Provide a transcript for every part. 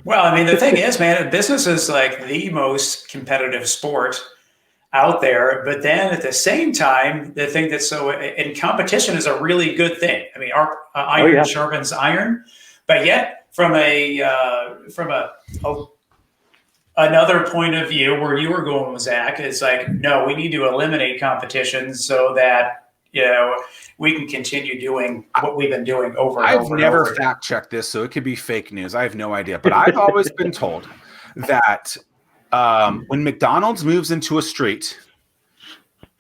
Well, I mean, the thing is, man, business is like the most competitive sport out there. But then at the same time, the thing that's so in competition is a really good thing. I mean, our Oh iron yeah. sharpens iron, but yet from a another point of view where you were going with Zach is like, no, we need to eliminate competition so that we can continue doing what we've been doing over and I've over and never over. fact checked this, so it could be fake news. I have no idea, but I've always been told that when McDonald's moves into a street,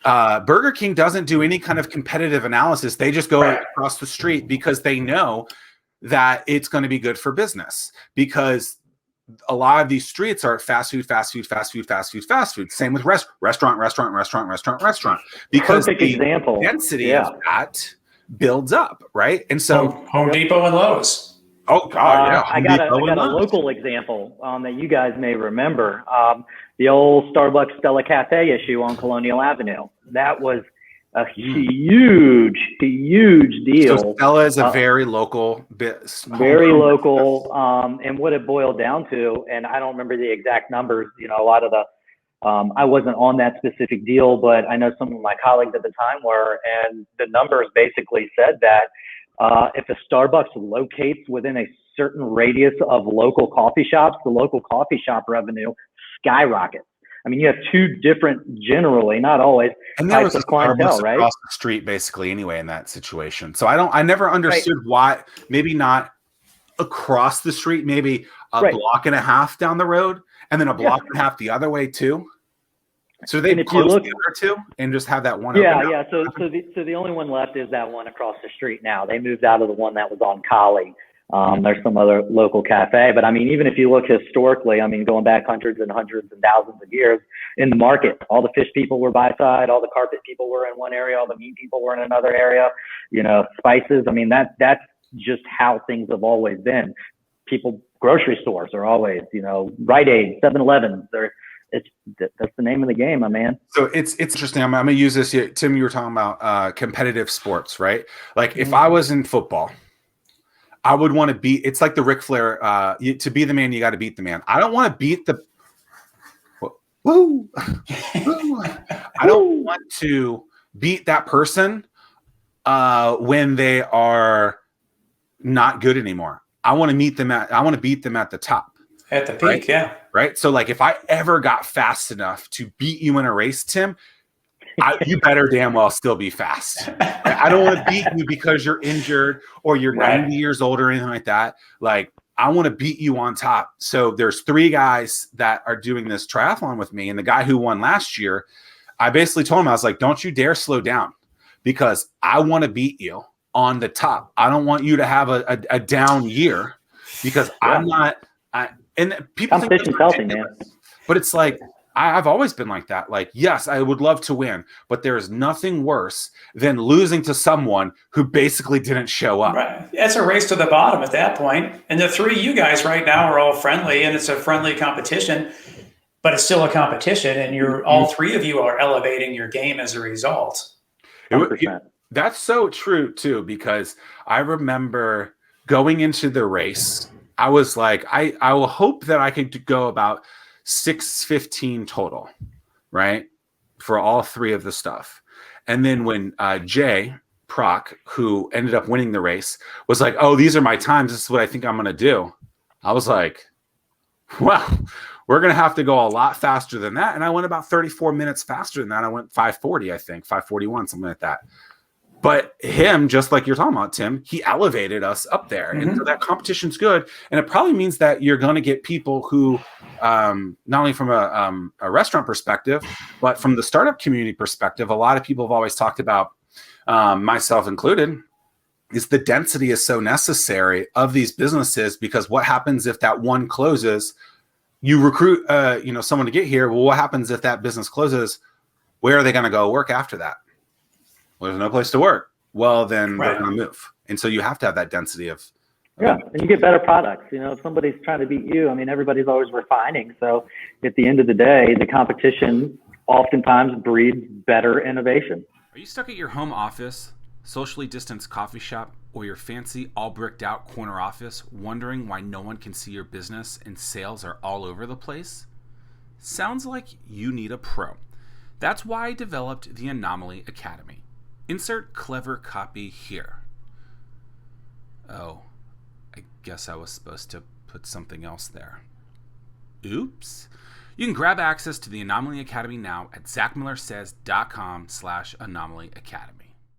Burger King doesn't do any kind of competitive analysis. They just go across the street because they know that it's going to be good for business, because a lot of these streets are fast food. Same with restaurant. Because Perfect the example. density of that builds up, right? And so Home Depot and Lowe's. Oh God, yeah. I got a local example that you guys may remember. The old Starbucks Stella Cafe issue on Colonial Avenue. That was a huge deal. So Stella is a very local bit. Very local. And what it boiled down to, and I don't remember the exact numbers, a lot of the, I wasn't on that specific deal, but I know some of my colleagues at the time were, and the numbers basically said that if a Starbucks locates within a certain radius of local coffee shops, the local coffee shop revenue skyrockets. I mean, you have two different, generally, not always, and there was types of clientele, right? Across the street, basically, anyway, in that situation. So I never understood why. Maybe not across the street, maybe a block and a half down the road, and then a block and a half the other way too. So they close the other two and just have that one. Yeah. So the only one left is that one across the street now. They moved out of the one that was on Collie. There's some other local cafe, but I mean, even if you look historically, I mean, going back hundreds and thousands of years in the market, all the fish people were by side, all the carpet people were in one area, all the meat people were in another area, spices. I mean, that's just how things have always been. Grocery stores are always, Rite Aid, 7-Elevens, that's the name of the game, my man. So it's interesting. I'm going to use this here. Tim, you were talking about competitive sports, right? Like if I was in football, I would want to beat. It's like the Ric Flair. To be the man, you got to beat the man. I don't want to beat the. Woo! I don't want to beat that person when they are not good anymore. I want to beat them at the top. At the peak, right? yeah. Right. So like if I ever got fast enough to beat you in a race, Tim, you better damn well still be fast. I don't want to beat you because you're injured or you're 90 years old or anything like that. Like I want to beat you on top. So there's 3 guys that are doing this triathlon with me. And the guy who won last year, I basically told him, I was like, don't you dare slow down because I want to beat you on the top. I don't want you to have a down year because I'm not. And people think competition's healthy, man. But it's like, I've always been like that. Like, yes, I would love to win, but there is nothing worse than losing to someone who basically didn't show up. Right. It's a race to the bottom at that point. And the 3 you guys right now are all friendly, and it's a friendly competition, but it's still a competition, and all 3 of you are elevating your game as a result. That's so true too, because I remember going into the race, I was like, I will hope that I could go about 6:15 total, right? For all 3 of the stuff. And then when Jay Proc, who ended up winning the race, was like, oh, these are my times. This is what I think I'm going to do. I was like, well, we're going to have to go a lot faster than that. And I went about 34 minutes faster than that. I went 5:40, I think, 5:41, something like that. But him, just like you're talking about, Tim, he elevated us up there. And so that competition's good. And it probably means that you're going to get people who, not only from a restaurant perspective, but from the startup community perspective, a lot of people have always talked about, myself included, is the density is so necessary of these businesses, because what happens if that one closes? You recruit, someone to get here. Well, what happens if that business closes? Where are they going to go work after that? Well, there's no place to work. Well, then they're going to move. And so you have to have that density of. Yeah, and you get better products. If somebody's trying to beat you, I mean, everybody's always refining. So at the end of the day, the competition oftentimes breeds better innovation. Are you stuck at your home office, socially distanced coffee shop, or your fancy all bricked out corner office wondering why no one can see your business and sales are all over the place? Sounds like you need a pro. That's why I developed the Anomaly Academy. Insert clever copy here. Oh, I guess I was supposed to put something else there. Oops. You can grab access to the Anomaly Academy now at zackmillersays.com/Anomaly Academy.